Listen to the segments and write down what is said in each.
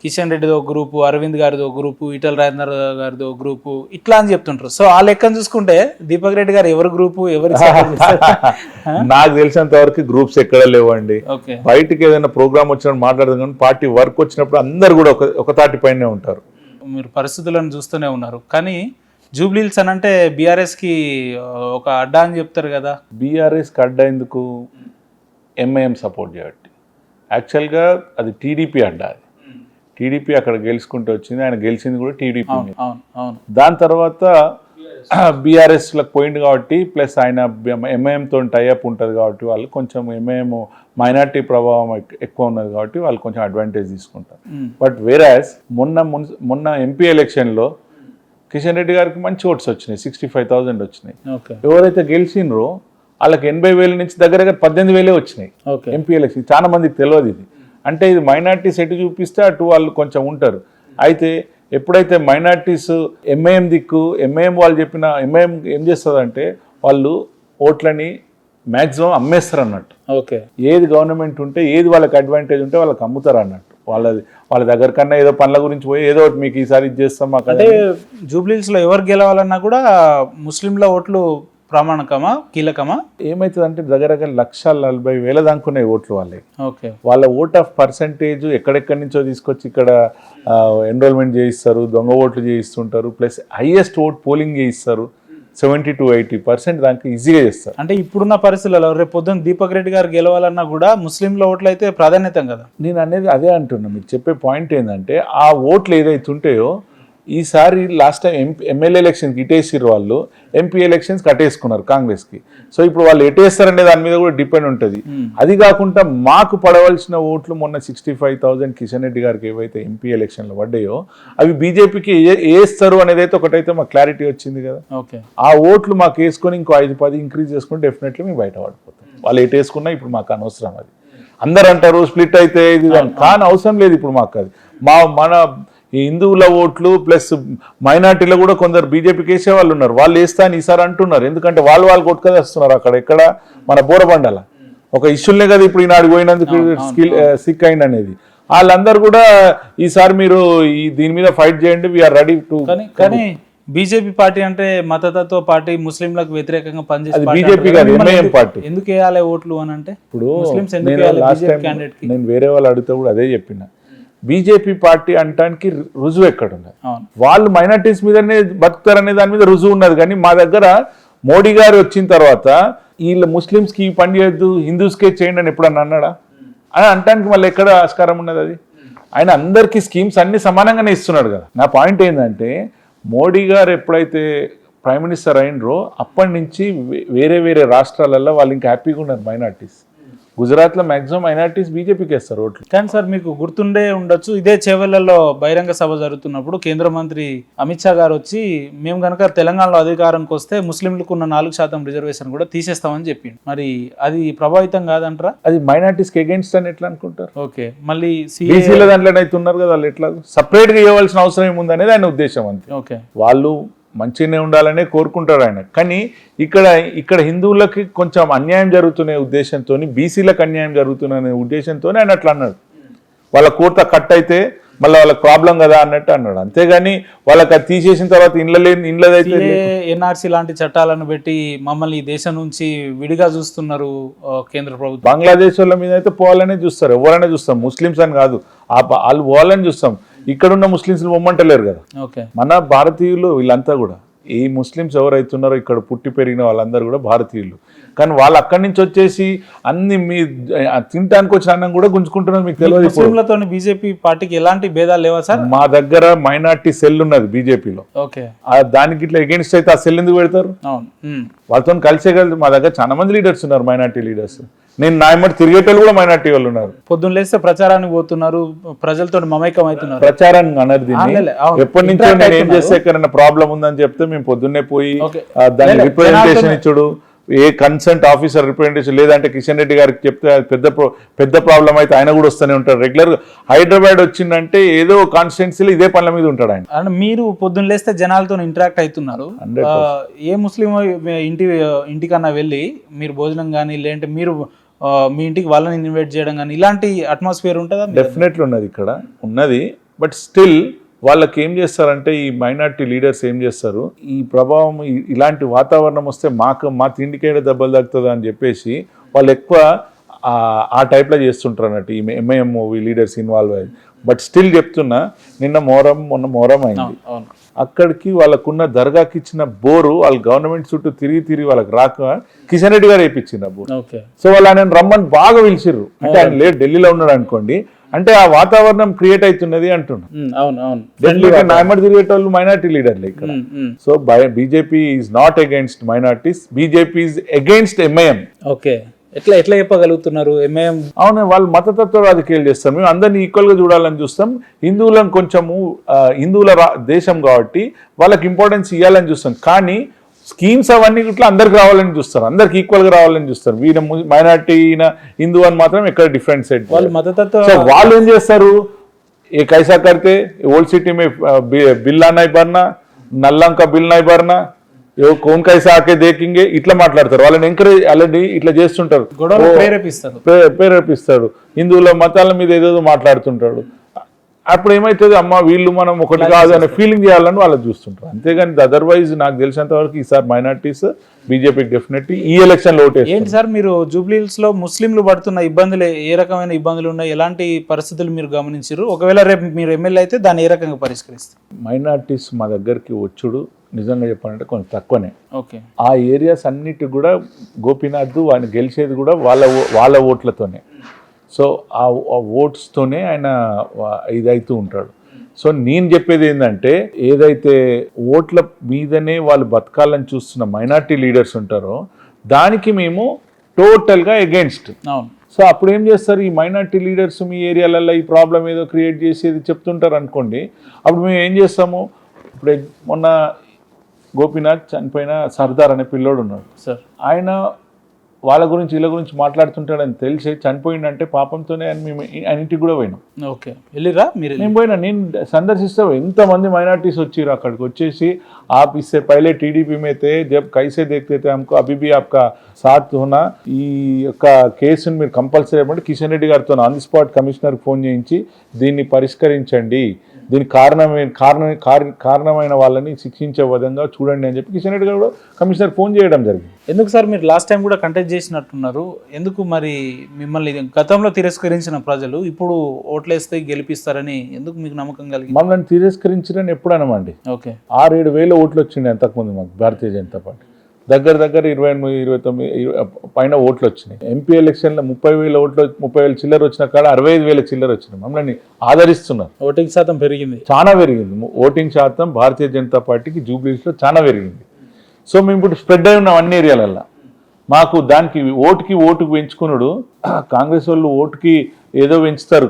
కిషన్ రెడ్డిదో గ్రూపు, అరవింద్ గారిదో గ్రూపు, ఈటల రాజేందర్ గారిదో గ్రూపు ఇట్లా అని చెప్తుంటారు. సో ఆ లెక్కను చూసుకుంటే దీపక్ రెడ్డి గారు ఎవరి గ్రూపు ఎవరి నాకు తెలిసినంత వరకు గ్రూప్స్ ఎక్కడ లేవండి. బయటికి ఏదైనా ప్రోగ్రామ్ వచ్చినప్పుడు మాట్లాడదాం కానీ పార్టీ వర్క్ వచ్చినప్పుడు అందరు కూడా ఒక తాటి పైనే ఉంటారు. మీరు పరిస్థితులను చూస్తూనే ఉన్నారు. కానీ జూబ్లీహిల్స్ అని అంటే బీఆర్ఎస్కి ఒక అడ్డా అని చెప్తారు కదా. బీఆర్ఎస్కి అడ్డా ఎందుకు? ఎంఐఎం సపోర్ట్ చేయబట్టి. యాక్చువల్గా అది టీడీపీ అడ్డా. అది టీడీపీ అక్కడ గెలుచుకుంటూ వచ్చింది, ఆయన గెలిచింది కూడా టీడీపీ. దాని తర్వాత బీఆర్ఎస్లకు పోయింది కాబట్టి ప్లస్ ఆయన ఎంఐఎంతో టైఅప్ ఉంటుంది కాబట్టి వాళ్ళు కొంచెం ఎంఐఎం మైనార్టీ ప్రభావం ఎక్కువ ఉన్నది కాబట్టి వాళ్ళు కొంచెం అడ్వాంటేజ్ తీసుకుంటారు. బట్ వేరాస్ మొన్న ఎంపీ ఎలక్షన్లో కిషన్ రెడ్డి గారికి మంచి ఓట్స్ వచ్చినాయి, 65,000 వచ్చినాయి. ఎవరైతే గెలిచినరో వాళ్ళకి 80,000 నుంచి దగ్గర 18,000 వచ్చినాయి ఎంపీ ఎలక్షన్. చాలా మందికి తెలియదు ఇది. అంటే ఇది మైనార్టీస్ ఎటు చూపిస్తే అటు వాళ్ళు కొంచెం ఉంటారు. అయితే ఎప్పుడైతే మైనార్టీస్ ఎంఐఎం దిక్కు, ఎంఐఎం వాళ్ళు చెప్పిన ఎంఐఎం ఏం చేస్తుందంటే వాళ్ళు ఓట్లని మ్యాక్సిమం అమ్మేస్తారు అన్నట్టు. ఏది గవర్నమెంట్ ఉంటే ఏది వాళ్ళకి అడ్వాంటేజ్ ఉంటే వాళ్ళకి అమ్ముతారు అన్నట్టు. వాళ్ళ దగ్గర కన్నా ఏదో పనుల గురించి పోయి ఏదో ఒకటి మీకు ఈసారి ఇది చేస్తాం మాకు. అంటే జూబ్లీహిల్స్లో ఎవరు గెలవాలన్నా కూడా ముస్లింల ఓట్లు ప్రామాణికమా కీలకమా? ఏమవుతుందంటే దగ్గర 140,000 దాకున్నాయి ఓట్లు వాళ్ళే. వాళ్ళ ఓట్ ఆఫ్ పర్సంటేజ్ ఎక్కడెక్కడి నుంచో తీసుకొచ్చి ఇక్కడ ఎన్రోల్మెంట్ చేయిస్తారు, దొంగ ఓట్లు చేయిస్తుంటారు, ప్లస్ హైయెస్ట్ ఓట్ పోలింగ్ చేయిస్తారు. 70 to 80% దానికి ఈజీగా చేస్తారు. అంటే ఇప్పుడున్న పరిస్థితుల్లో రేపు పొద్దున్న దీపక్ రెడ్డి గారు గెలవాలన్నా కూడా ముస్లింల ఓట్లు అయితే ప్రాధాన్యత కదా. నేను అనేది అదే అంటున్నా. మీకు చెప్పే పాయింట్ ఏంటంటే ఆ ఓట్లు ఏదైతే ఉంటాయో ఈసారి లాస్ట్ టైం ఎమ్మెల్యే ఎలక్షన్కి ఇటేసిరు వాళ్ళు, ఎంపీ ఎలక్షన్స్కి అటేసుకున్నారు కాంగ్రెస్కి. సో ఇప్పుడు వాళ్ళు ఎటేస్తారనే దాని మీద కూడా డిపెండ్ ఉంటుంది. అది కాకుండా మాకు పడవలసిన ఓట్లు మొన్న 65,000 కిషన్ రెడ్డి గారికి ఏవైతే ఎంపీ ఎలక్షన్లో పడ్డాయో అవి బీజేపీకి వేస్తారు అనేది అయితే ఒకటైతే మాకు క్లారిటీ వచ్చింది కదా. ఆ ఓట్లు మాకు వేసుకొని ఇంకో 5-10 ఇంక్రీజ్ చేసుకుని డెఫినెట్లీ మేము బయట పడిపోతాం. వాళ్ళు ఎటేసుకున్నా ఇప్పుడు మాకు అనవసరం. అది అందరు అంటారు స్ప్లిట్ అయితే ఇది కానీ అవసరం లేదు. ఇప్పుడు మాకు అది మన ఈ హిందువుల ఓట్లు ప్లస్ మైనార్టీలో కూడా కొందరు బీజేపీకి వేసే వాళ్ళు ఉన్నారు. వాళ్ళు వేస్తా అని ఈసారి అంటున్నారు. ఎందుకంటే వాళ్ళు కొట్టుకొస్తున్నారు అక్కడ ఎక్కడ మన బోరబండల ఒక ఇష్యూలే కదా ఇప్పుడు ఈనాడు పోయినందుకు సిక్ అయింది అనేది. వాళ్ళందరూ కూడా ఈసారి మీరు దీని మీద ఫైట్ చేయండి, వీఆర్ రెడీ టు. కానీ బీజేపీ పార్టీ అంటే మతతత్వ పార్టీ, ముస్లింలకు వ్యతిరేకంగా పనిచేసే బీజేపీ కాదు ఎంఐఎం పార్టీ. ఎందుకు వేయాలి ఓట్లు అని అంటే ఇప్పుడు నేను వేరే వాళ్ళు అడిగితే కూడా అదే చెప్పిన. బీజేపీ పార్టీ అంటానికి రుజువు ఎక్కడున్నది? వాళ్ళు మైనార్టీస్ మీదనే బతుకుతారనే దాని మీద రుజువు ఉన్నది. కానీ మా దగ్గర మోడీ గారు వచ్చిన తర్వాత వీళ్ళు ముస్లిమ్స్కి ఈ పని చేయొద్దు, హిందూస్కే చేయండి అని ఎప్పుడన్నా అన్నాడా? అని అంటానికి మళ్ళీ ఎక్కడ ఆస్కారం ఉన్నది? అది ఆయన అందరికీ స్కీమ్స్ అన్ని సమానంగానే ఇస్తున్నాడు కదా. నా పాయింట్ ఏంటంటే మోడీ గారు ఎప్పుడైతే ప్రైమ్ మినిస్టర్ అయినరో అప్పటి నుంచి వేరే రాష్ట్రాలలో వాళ్ళు ఇంకా హ్యాపీగా ఉన్నారు మైనార్టీస్. గుజరాత్లో మ్యాక్సిమం మైనార్టీస్ బీజేపీకి వేస్తారు ఓట్లు. కానీ సార్ మీకు గుర్తుండే ఉండొచ్చు, ఇదే చేవెళ్లలో బహిరంగ సభ జరుగుతున్నప్పుడు కేంద్ర మంత్రి అమిత్ షా గారు వచ్చి మేము కనుక తెలంగాణలో అధికారానికి వస్తే ముస్లింలకు ఉన్న 4% రిజర్వేషన్ కూడా తీసేస్తామని చెప్పిండు. మరి అది ప్రభావితం కాదంటారా? అది మైనార్టీస్కి అగేన్స్ట్ అని ఎట్లా అనుకుంటారు? మళ్ళీ బీసీల దాంట్లో అయితే ఉన్నారు కదా, వాళ్ళు ఎట్లా సపరేట్గా ఇవ్వాల్సిన అవసరం ఏముంది అనేది ఆయన ఉద్దేశం అంతే. వాళ్ళు మంచిగానే ఉండాలనే కోరుకుంటారు ఆయన. కానీ ఇక్కడ హిందువులకి కొంచెం అన్యాయం జరుగుతున్న ఉద్దేశంతో, బీసీలకు అన్యాయం జరుగుతున్న ఉద్దేశంతో ఆయన అట్లా అన్నాడు. వాళ్ళ కోర్త కట్ అయితే మళ్ళీ వాళ్ళకి ప్రాబ్లం కదా అన్నట్టు అన్నాడు. అంతేగాని వాళ్ళకి అది తీసేసిన తర్వాత ఇండ్లదైతే ఎన్ఆర్సీ లాంటి చట్టాలను పెట్టి మమ్మల్ని దేశం నుంచి విడిగా చూస్తున్నారు కేంద్ర ప్రభుత్వం. బంగ్లాదేశ్ వాళ్ళ మీద అయితే పోవాలనే చూస్తారు, ఎవరైనా చూస్తాం, ముస్లిమ్స్ అని కాదు, వాళ్ళు పోవాలని చూస్తాం. ఇక్కడున్న ముస్లిమ్స్ బొమ్మంటలేరు కదా. మన భారతీయులు వీళ్ళంతా కూడా ఈ ముస్లిమ్స్ ఎవరైతున్నారో ఇక్కడ పుట్టి పెరిగిన వాళ్ళందరూ కూడా భారతీయులు. కానీ వాళ్ళు అక్కడి నుంచి వచ్చేసి అన్ని మీ తినడానికి వచ్చిన అన్నం కూడా గుంజుకుంటున్నారు. మీకు తెలియదు. ముస్లింలతో బీజేపీ పార్టీకి ఎలాంటి భేదాలు లేవా సార్? మా దగ్గర మైనార్టీ సెల్ ఉన్నది బీజేపీలో. దానికి ఇట్లా ఎగెన్స్ట్ అయితే ఆ సెల్ ఎందుకు పెడతారు? వాళ్ళతో కలిసే కలిసి మా దగ్గర చాలా మంది లీడర్స్ ఉన్నారు, మైనార్టీ లీడర్స్. నేను నాయమటి తిరిగేటోళ్ళు కూడా మైనార్టీ వాళ్ళు ఉన్నారు. పొద్దున్న లేస్తే ప్రచారానికి పోతున్నారు, ప్రజలతో మమైకం అవుతున్నారు. ప్రచారానికి అన్నారు దీన్ని. ఎప్పటి నుంచో నేను ఏం చేస్తే ఎక్కడైనా ప్రాబ్లం ఉందని చెప్తే మేము పొద్దున్నే పోయి దాని రిప్రజెంటేషన్ ఇచ్చుడు, ఏ కన్సల్ట్ ఆఫీసర్ రిప్రజెంటేషన్ లేదంటే కిషన్ రెడ్డి గారికి చెప్తే పెద్ద ప్రాబ్లం అయితే ఆయన కూడా వస్తూనే ఉంటారు. రెగ్యులర్ హైదరాబాద్ వచ్చిందంటే ఏదో కాన్స్టిట్యున్సీలో ఇదే పనుల మీద ఉంటాడు ఆయన. మీరు పొద్దున్న లేస్తే జనాలతో ఇంటరాక్ట్ అవుతున్నారు. ఏ ముస్లిం ఇంటికన్నా వెళ్ళి మీరు భోజనం కానీ లేదంటే మీరు మీ ఇంటికి వాళ్ళని ఇన్వైట్ చేయడం కానీ ఇలాంటి అట్మాస్ఫియర్ ఉంటుందా? డెఫినెట్లీ ఉన్నది, ఇక్కడ ఉన్నది. బట్ స్టిల్ వాళ్ళకి ఏం చేస్తారంటే ఈ మైనారిటీ లీడర్స్ ఏం చేస్తారు, ఈ ప్రభావం ఇలాంటి వాతావరణం వస్తే మా తిండికేడ దెబ్బలు తగ్గుతుంది అని చెప్పేసి వాళ్ళు ఎక్కువ ఆ టైప్లో చేస్తుంటారు అన్నట్టు ఈ ఎంఐఎం లీడర్స్ ఇన్వాల్వ్ అయ్యి. బట్ స్టిల్ చెప్తున్నా, మొన్న మొహరం అయింది, అక్కడికి వాళ్ళకున్న దర్గాకి ఇచ్చిన బోరు వాళ్ళు గవర్నమెంట్ చుట్టూ తిరిగి వాళ్ళకి రాక కిషన్ రెడ్డి గారు వేయించింది ఆ బోరు. సో వాళ్ళు ఆయన రమ్మని బాగా పిలిచిర్రు. అంటే ఆయన లేట్ ఢిల్లీలో ఉన్నాడు అనుకోండి, అంటే ఆ వాతావరణం క్రియేట్ అవుతున్నది అంటున్నాను. నాయమడి తిరిగేటోళ్ళు మైనార్టీ లీడర్లే ఇక్కడ. So BJP is not against minorities, BJP is against MIM. Okay, ఎట్లా చెప్పగలుగుతున్నారు? ఎంఐఎం అవును, వాళ్ళు మతతత్వ రాజకీయాలు చేస్తాం, మేము అందరినీ ఈక్వల్ గా చూడాలని చూస్తాం. హిందువులను కొంచెము హిందువుల దేశం కాబట్టి వాళ్ళకి ఇంపార్టెన్స్ ఇవ్వాలని చూస్తాం, కానీ స్కీమ్స్ అవన్నీ ఇట్లా అందరికి రావాలని చూస్తారు, అందరికి ఈక్వల్ గా రావాలని చూస్తారు. వీళ్ళ మైనార్టీ హిందూ అని మాత్రం ఎక్కడ డిఫరెంట్ సైడ్ వాళ్ళు మతతత్వ. వాళ్ళు ఏం చేస్తారు, ఏ కైసా కడితే ఓల్డ్ సిటీ మే బిల్లా నై భర్నా, నల్లంక బిల్ నై భర్నా, కోన్ కైసా ఆకే దేకింగే, ఇట్లా మాట్లాడతారు. వాళ్ళని ఎంకరేజ్ ఆల్రెడీ ఇట్లా చేస్తుంటారు, ప్రేరేపిస్తారు. హిందువుల మతాల మీద ఏదేదో మాట్లాడుతుంటాడు. అప్పుడు ఏమవుతుంది, అమ్మ వీళ్ళు మనం ఒకటి కాదు అనే ఫీలింగ్ చేయాలని వాళ్ళు చూస్తుంటారు. అంతేగాని అదర్వైజ్ నాకు తెలిసినంత వరకు ఈసారి మైనార్టీస్ బీజేపీకి డెఫినెట్లీ ఈ ఎలక్షన్ లో ఓటేస్తారు. ఏంటి సార్ మీరు జూబ్లీహిల్స్ లో ముస్లింలు పడుతున్న ఇబ్బందులు, ఏ రకమైన ఇబ్బందులు ఉన్నాయి, ఎలాంటి పరిస్థితులు మీరు గమనించారు? ఒకవేళ రేపు మీరు ఎమ్మెల్యే అయితే దాన్ని ఏ రకంగా పరిష్కరిస్తారు? మైనార్టీస్ మా దగ్గరికి వచ్చుడు నిజంగా చెప్పాలంటే కొంచెం తక్కువనే. ఓకే, ఆ ఏరియాస్ అన్నిటి కూడా గోపీనాథ్ ఆయన గెలిచేది కూడా వాళ్ళ ఓట్లతోనే. సో ఆ ఓట్స్తోనే ఆయన ఇదవుతూ ఉంటాడు. సో నేను చెప్పేది ఏంటంటే, ఏదైతే ఓట్ల మీదనే వాళ్ళు బతకాలని చూస్తున్న మైనార్టీ లీడర్స్ ఉంటారో దానికి మేము టోటల్గా ఎగెన్స్ట్. సో అప్పుడు ఏం చేస్తారు, ఈ మైనార్టీ లీడర్స్ మీ ఏరియాలలో ఈ ప్రాబ్లం ఏదో క్రియేట్ చేసేది చెప్తుంటారు అనుకోండి, అప్పుడు మేము ఏం చేస్తాము, ఇప్పుడు మొన్న గోపీనాథ్ చనిపోయిన సర్దార్ అనే పిల్లోడు ఉన్నాడు సార్, ఆయన వాళ్ళ గురించి వీళ్ళ గురించి మాట్లాడుతుంటాడని తెలిసి చనిపోయిందంటే పాపంతోనే మేము ఆయన ఇంటికి కూడా పోయినాం. ఓకే, వెళ్ళిరా మీరు? నేను పోయినా, నేను సందర్శిస్తే ఎంతమంది మైనార్టీస్ వచ్చిర్రు, అక్కడికి వచ్చేసి आप इससे पहले टीडीपी में थे, जब कैसे देखते थे हमको, अभी भी आपका साथ होना, ఈ యొక్క కేసుని మీరు కంపల్సరీ అంటే కిషన్ రెడ్డి గారితో ఆన్ ది స్పాట్ కమిషనర్కి ఫోన్ చేయించి దీన్ని పరిష్కరించండి, దీనికి కారణమైన వాళ్ళని శిక్షించే విధంగా చూడండి అని చెప్పి కిషన్ రెడ్డి గారు కూడా కమిషనర్ ఫోన్ చేయడం జరిగింది. ఎందుకు సార్ మీరు లాస్ట్ టైం కూడా కంటెస్ట్ చేసినట్టున్నారు, ఎందుకు మరి మిమ్మల్ని గతంలో తిరస్కరించిన ప్రజలు ఇప్పుడు ఓట్లేస్తే గెలిపిస్తారని ఎందుకు మీకు నమ్మకం కలిగింది? మమ్మల్ని తిరస్కరించరని ఎప్పుడు అనమండి. ఓకే, 6-7 వేల ఓట్లు వచ్చినాయి అంతకుముందు మాకు భారతీయ జనతా పార్టీ. దగ్గర 28-29 పైన ఓట్లు వచ్చినాయి. ఎంపీ ఎలక్షన్లో 30,000 ఓట్లు, 30,000 చిల్లర వచ్చిన కాడ 65,000 చిల్లర వచ్చినాయి. మమ్మల్ని ఆదరిస్తున్నారు. ఓటింగ్ శాతం పెరిగింది, చాలా పెరిగింది. ఓటింగ్ శాతం భారతీయ జనతా పార్టీకి జూబ్లీహిల్స్లో చాలా పెరిగింది. సో మేము ఇప్పుడు స్ప్రెడ్ అయి ఉన్నాం అన్ని ఏరియాలల్లో. మాకు దానికి ఓటుకి పెంచుకున్నాడు. కాంగ్రెస్ వాళ్ళు ఓటుకి ఏదో పెంచుతారు,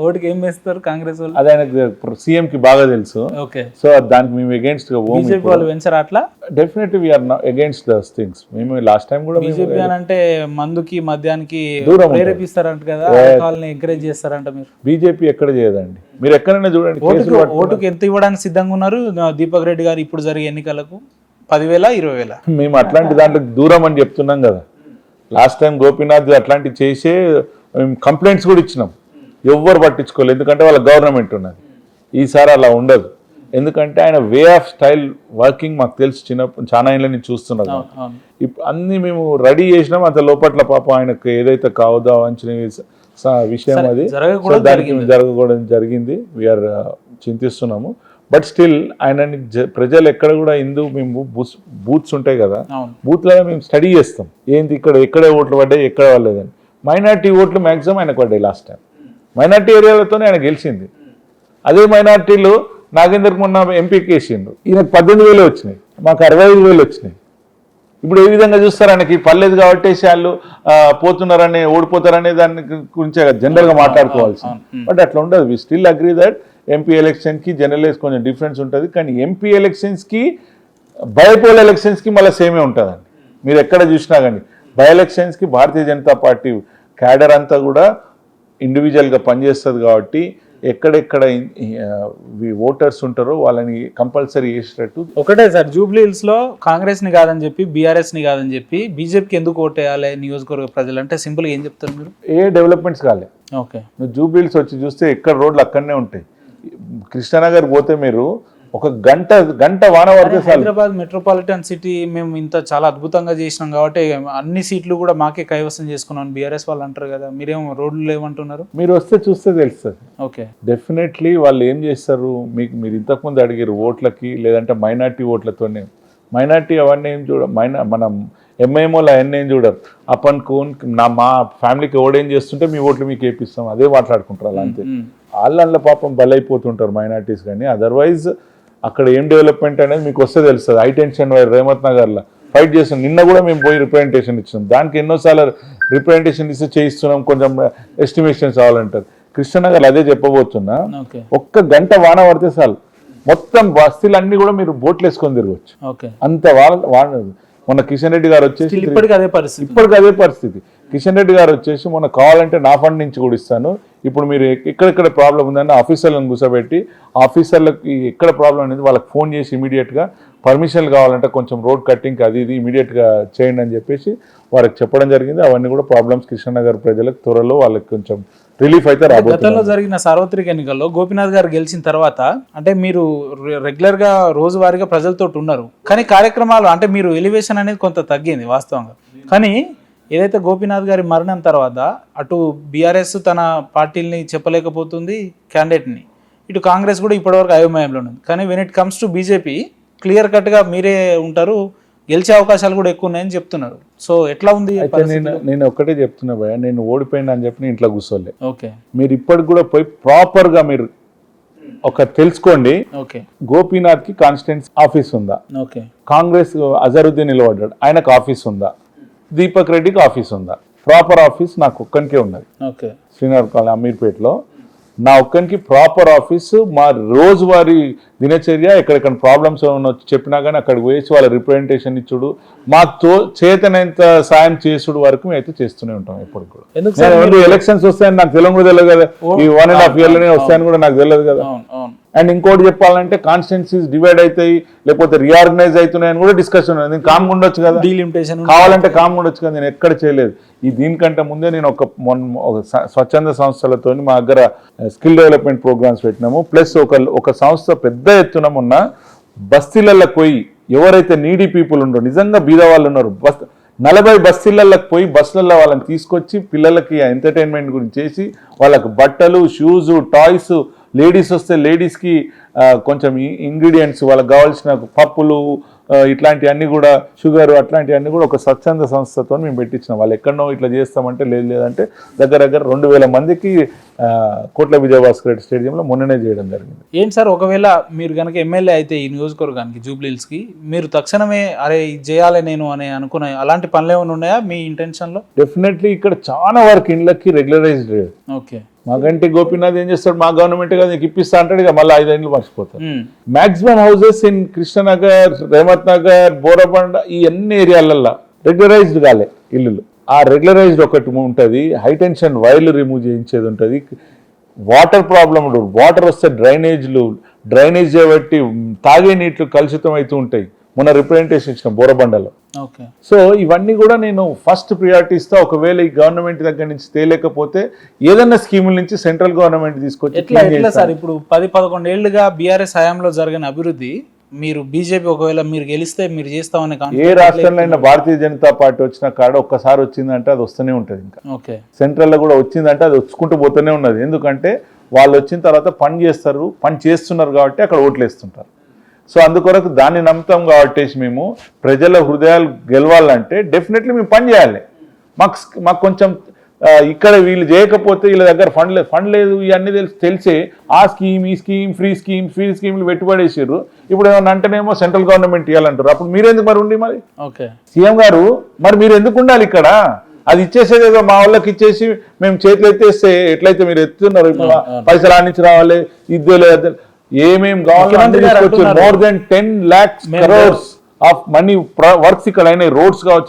ఓటుకి ఏం వేస్తారు కాంగ్రెస్ వాళ్ళు, అది ఆయనకు సీఎం కి బాగా తెలుసు. ఓకే, సో దానికి మేము అగేన్స్ట్ గా బీజేపీ వాళ్ళు పెంచారు అట్లా. Definitely we are against those things. మేము లాస్ట్ టైం కూడా బీజేపీ అని అంటే మందుకి మద్యానికి ప్రేరేపిస్తారంట కదా, వాళ్ళని ఎంకరేజ్ చేస్తారంట మీరు? బీజేపీ ఎక్కడ చేయదండి, మీరు ఎక్కడైనా చూడండి. ఓటుకి ఎంత ఇవ్వడానికి సిద్ధంగా ఉన్నారు దీపక్ రెడ్డి గారు ఇప్పుడు జరిగే ఎన్నికలకు? 10,000, 20,000? మేము అట్లాంటి దాంట్లో దూరం అని చెప్తున్నాం కదా. లాస్ట్ టైం గోపీనాథ్ అట్లాంటివి చేసే మేము కంప్లైంట్స్ కూడా ఇచ్చినాం, ఎవ్వరు పట్టించుకోలేదు, ఎందుకంటే వాళ్ళ గవర్నమెంట్ ఉన్నది. ఈసారి అలా ఉండదు, ఎందుకంటే ఆయన వే ఆఫ్ స్టైల్ వర్కింగ్ మాకు తెలుసు, చిన్నప్పుడు చాలా ఏళ్ళ నుంచి చూస్తున్నారు. ఇప్పుడు అన్ని మేము రెడీ చేసినాం, అంత లోపట్ల పాప ఆయనకు ఏదైతే కావద్దా అంచిన విషయం అది దానికి జరగకూడదు జరిగింది. వీఆర్ చింతిస్తున్నాము. బట్ స్టిల్ ఆయనని ప్రజలు ఎక్కడ కూడా మేము బూత్స్ ఉంటాయి కదా, బూత్లలో మేము స్టడీ చేస్తాం ఏంటి ఎక్కడే ఓట్లు పడ్డాయి, ఎక్కడ పడలేదని. మైనార్టీ ఓట్లు మ్యాక్సిమం ఆయనకు పడ్డాయి. లాస్ట్ టైం మైనార్టీ ఏరియాలతోనే ఆయన గెలిచింది. అదే మైనార్టీలో నాగేందర్కి మొన్న ఎంపీకి వేసిండు, ఈయనకు 18,000 వచ్చినాయి, మాకు 65,000 వచ్చినాయి. ఇప్పుడు ఏ విధంగా చూస్తారు, ఆయనకి పర్లేదు కాబట్టి వాళ్ళు పోతున్నారని ఓడిపోతారనే దాని గురించే జనరల్గా మాట్లాడుకోవాల్సింది. బట్ అట్లా ఉండదు. We still agree that MP ఎలక్షన్కి జనరల్ కొంచెం డిఫరెన్స్ ఉంటుంది, కానీ ఎంపీ ఎలక్షన్స్కి బైపోల్ ఎలక్షన్స్కి మళ్ళీ సేమే ఉంటుందండి. మీరు ఎక్కడ చూసినా కానీ బై ఎలక్షన్స్కి భారతీయ జనతా పార్టీ క్యాడర్ అంతా కూడా ఇండివిజువల్గా పనిచేస్తుంది కాబట్టి ఎక్కడెక్కడ ఓటర్స్ ఉంటారో వాళ్ళని కంపల్సరీ చేసేటట్టు. ఒకటే సార్, జూబ్లీహిల్స్ లో కాంగ్రెస్ ని కాదని చెప్పి బీఆర్ఎస్ ని కాదని చెప్పి బీజేపీకి ఎందుకు ఓటేయాలి నియోజకవర్గ ప్రజలు అంటే సింపుల్ గా ఏం చెప్తారు మీరు? ఏ డెవలప్మెంట్స్ కాలే. ఓకే, నువ్వు జూబ్లీహిల్స్ వచ్చి చూస్తే ఎక్కడ రోడ్లు అక్కడనే ఉంటాయి. కృష్ణానగర్ పోతే మీరు ఒక గంట వాన పడితే చాలు. హైదరాబాద్ మెట్రోపాలిటన్ సిటీ మేము ఇంత చాలా అద్భుతంగా చేసినాం కాబట్టి అన్ని సీట్లు కూడా మాకే కైవసం చేసుకున్నాం బీఆర్ఎస్ వాళ్ళు అంటారు కదా, మీరేం రోడ్లు లేవంటున్నారు? మీరు వస్తే చూస్తే తెలుస్తుంది. ఓకే, డెఫినెట్లీ వాళ్ళు ఏం చేస్తారు, మీరు ఇంతకుముందు అడిగారు ఓట్లకి లేదంటే మైనార్టీ ఓట్లతోనే. మైనార్టీ అవన్నీ ఏం మనం ఎంఐఎంఓలు అవన్నీ ఏం చూడరు. అప్పన్ కోన్ మా ఫ్యామిలీకి ఓడేం చేస్తుంటే మీ ఓట్లు మీకు వేపిస్తాం అదే మాట్లాడుకుంటారు అలా అంతే. వాళ్ళ పాపం బలైపోతుంటారు మైనార్టీస్. కానీ అదర్వైజ్ అక్కడ ఏం డెవలప్మెంట్ అనేది మీకు వస్తే తెలుస్తుంది. హై టెన్షన్ వైర్ రేమత్ నగర్లో ఫైట్ చేస్తున్నాం. నిన్న కూడా మేము పోయి రిప్రజెంటేషన్ ఇచ్చినాం. దానికి ఎన్నోసార్లు రిప్రజెంటేషన్ ఇస్తే చేయిస్తున్నాం, కొంచెం ఎస్టిమేషన్స్ కావాలంటారు. కృష్ణనగర్ అదే చెప్పబోతున్నా. ఒక్క గంట వాన పడితే చాలు మొత్తం బస్తీలు అన్ని కూడా మీరు బోట్లు వేసుకొని తిరగచ్చు. అంత మొన్న కిషన్ రెడ్డి గారు వచ్చేసి ఇప్పటికి అదే పరిస్థితి. కిషన్ రెడ్డి గారు వచ్చేసి మొన్న కావాలంటే నా ఫండ్ నుంచి కూడా ఇస్తాను, ఇప్పుడు మీరు ఎక్కడెక్కడ ప్రాబ్లం ఉందని ఆఫీసర్లను కూర్చోబెట్టి ఆఫీసర్లకి ఎక్కడ ప్రాబ్లం అనేది వాళ్ళకి ఫోన్ చేసి ఇమీడియట్గా పర్మిషన్లు కావాలంటే కొంచెం రోడ్ కట్టింగ్ అది ఇది ఇమీడియట్గా చేయండి అని చెప్పేసి వారికి చెప్పడం జరిగింది. అవన్నీ కూడా ప్రాబ్లమ్స్ కృష్ణనగర్ ప్రజలకు త్వరలో వాళ్ళకి కొంచెం రిలీఫ్ అయితే రాబోతుంది. గతంలో జరిగిన సార్వత్రిక ఎన్నికల్లో గోపీనాథ్ గారు గెలిచిన తర్వాత అంటే మీరు రెగ్యులర్ గా రోజువారీగా ప్రజలతో ఉన్నారు, కానీ కార్యక్రమాలు అంటే మీరు ఎలివేషన్ అనేది కొంత తగ్గింది వాస్తవంగా. కానీ ఏదైతే గోపీనాథ్ గారి మరణం తర్వాత అటు బీఆర్ఎస్ తన పార్టీని చెప్పలేకపోతుంది క్యాండిడేట్ని, ఇటు కాంగ్రెస్ కూడా ఇప్పటివరకు అయోమయంలో ఉంది. కానీ when it comes to BJP clear కట్గా మీరే ఉంటారు, గెలిచే అవకాశాలు కూడా ఎక్కువ ఉన్నాయని చెప్తున్నారు. సో ఎట్లా ఉంది? నేను ఒక్కటే చెప్తున్నా భయ, నేను ఓడిపోయినా అని చెప్పి ఇంట్లో కూర్చోలే. ఓకే, మీరు ఇప్పటికి కూడా పోయి ప్రాపర్ గా మీరు ఒక తెలుసుకోండి. గోపీనాథ్ కి కాన్స్టిట్యున్సీ ఆఫీస్ ఉందా? కాంగ్రెస్ అజరుద్దీన్ నిలబడ్డాడు, ఆయనకు ఆఫీస్ ఉందా? దీపక్ రెడ్డికి ఆఫీస్ ఉందా? ప్రాపర్ ఆఫీస్ నాకు ఒక్కనికే ఉన్నది శ్రీనగర్ కాలనీ అమీర్పేటలో. నా ఒక్కనికి ప్రాపర్ ఆఫీసు, మా రోజువారీ దినచర్య ఎక్కడెక్కడ ప్రాబ్లమ్స్ ఏమన్నా చెప్పినా కానీ అక్కడికి వేసి వాళ్ళ రిప్రజెంటేషన్ ఇచ్చుడు, మాకు చేతనంత సాయం చేసుడు వరకు మేము అయితే చేస్తూనే ఉంటాం ఎప్పుడు కూడా. ఎలక్షన్స్ వస్తాయని నాకు తెలియదు కదా, ఈ 1.5 yearలోనే వస్తాయని కూడా నాకు తెలియదు కదా. అండ్ ఇంకోటి చెప్పాలంటే కాన్స్టిట్యున్సీస్ డివైడ్ అవుతాయి లేకపోతే రీఆర్గనైజ్ అవుతున్నాయని కూడా డిస్కషన్ ఉంది. నేను కామ్గా ఉండొచ్చు కదా, కావాలంటే కామ్గా ఉండొచ్చు కదా, నేను ఎక్కడ చేయలేదు. దీనికంటే ముందే నేను ఒక స్వచ్ఛంద సంస్థలతో మా దగ్గర స్కిల్ డెవలప్మెంట్ ప్రోగ్రామ్స్ పెట్టినాము. ప్లస్ ఒక సంస్థ పెద్ద ఎత్తున మొన్న బస్తీలకు పోయి ఎవరైతే నీడీ పీపుల్ ఉండో నిజంగా బీద వాళ్ళు ఉన్నారు 40 బస్తీలకు పోయి బస్సులలో వాళ్ళని తీసుకొచ్చి పిల్లలకి ఎంటర్టైన్మెంట్ గురించి చేసి వాళ్ళకి బట్టలు, షూస్, టాయ్స్, లేడీస్ వస్తే లేడీస్కి కొంచెం ఇంగ్రీడియంట్స్ వాళ్ళకి కావాల్సిన పప్పులు ఇట్లాంటివన్నీ కూడా షుగర్ అట్లాంటివన్నీ కూడా ఒక స్వచ్ఛంద సంస్థతో మేము పెట్టించినాం. వాళ్ళు ఎక్కడనో ఇట్లా చేస్తామంటే లేదంటే దగ్గర 2,000 మందికి కోట్ల విజయభాస్కర్ రెడ్డి స్టేడియంలో మొన్ననే చేయడం జరిగింది. ఏంటి సార్, ఒకవేళ మీరు కనుక ఎమ్మెల్యే అయితే ఈ నియోజకవర్గానికి జూబ్లీహిల్స్కి, మీరు తక్షణమే అరే ఇది చేయాలి నేను అని అనుకునే అలాంటి పనులు ఏమైనా ఉన్నాయా మీ ఇంటెన్షన్లో? డెఫినెట్లీ ఇక్కడ చాలా వరకు ఇళ్ళకి రెగ్యులరైజ్డ్ లేదు. మాకంటే గోపీనాథ్ ఏం చేస్తాడు, మా గవర్నమెంట్ గా నీకు ఇప్పిస్తా అంటాడు, ఇక మళ్ళీ 5 ఏళ్ళు మర్చిపోతాడు. Maximum houses in Krishnanagar, రేమత్ Nagar, Borabanda ఈ అన్ని ఏరియాలల్లో రెగ్యులరైజ్డ్ కాలే ఇల్లులు. ఆ రెగ్యులరైజ్డ్ ఒకటి ఉంటుంది, హై టెన్షన్ వైర్లు రిమూవ్ చేయించేది ఉంటుంది, వాటర్ ప్రాబ్లం ఉంటుంది, వాటర్ వస్తే డ్రైనేజ్ చేయబట్టి తాగే నీళ్లు కలుషితం అవుతూ ఉంటాయి. మొన్న రిప్రజెంటేషన్ ఇచ్చిన బోరబండలో. సో ఇవన్నీ కూడా నేను ఫస్ట్ ప్రియారిటీ ఇస్తా. ఒకవేళ ఈ గవర్నమెంట్ దగ్గర నుంచి తేలేకపోతే ఏదన్నా స్కీముల నుంచి సెంట్రల్ గవర్నమెంట్ తీసుకొచ్చి ఎట్లా సార్ ఇప్పుడు 10-11 ఏళ్లుగా బీఆర్ఎస్ హయాంలో జరిగిన అభివృద్ధి మీరు బీజేపీ ఒకవేళ మీరు గెలిస్తే మీరు చేస్తామని ఏ రాష్ట్రంలో అయినా భారతీయ జనతా పార్టీ వచ్చిన కాడ ఒక్కసారి వచ్చిందంటే అది వస్తూనే ఉంటుంది. ఇంకా సెంట్రల్లో కూడా వచ్చిందంటే అది వచ్చుకుంటూ పోతూనే ఉన్నది. ఎందుకంటే వాళ్ళు వచ్చిన తర్వాత పని చేస్తున్నారు కాబట్టి అక్కడ ఓట్లు వేస్తుంటారు. సో అందుకొరకు దాన్ని నమ్ముతాం కాబట్టి మేము ప్రజల హృదయాలు గెలవాలంటే డెఫినెట్లీ మేము పని చేయాలి. మాకు కొంచెం ఇక్కడ వీళ్ళు చేయకపోతే వీళ్ళ దగ్గర ఫండ్ లేదు ఇవన్నీ తెలిసే ఆ స్కీమ్ ఈ స్కీమ్ ఫ్రీ స్కీమ్లు పెట్టుబడేసారు. ఇప్పుడు ఏమన్నా అంటేనేమో సెంట్రల్ గవర్నమెంట్ ఇవ్వాలంటారు. అప్పుడు మీరెందుకు మరి ఉండి మరి సీఎం గారు మరి మీరు ఎందుకు ఉండాలి ఇక్కడ? అది ఇచ్చేసేదేదో మా వాళ్ళకి ఇచ్చేసి మేము చేతులు ఎత్తేస్తే ఎట్లయితే మీరు ఎత్తుతున్నారు, పైసలు ఆనించి రావాలి ఇద్దో లేదా ఏమేమి కావాలంటే more than 10 lakhs crores of money works ఇక్కడ అయినాయి. రోడ్స్ కావచ్చు,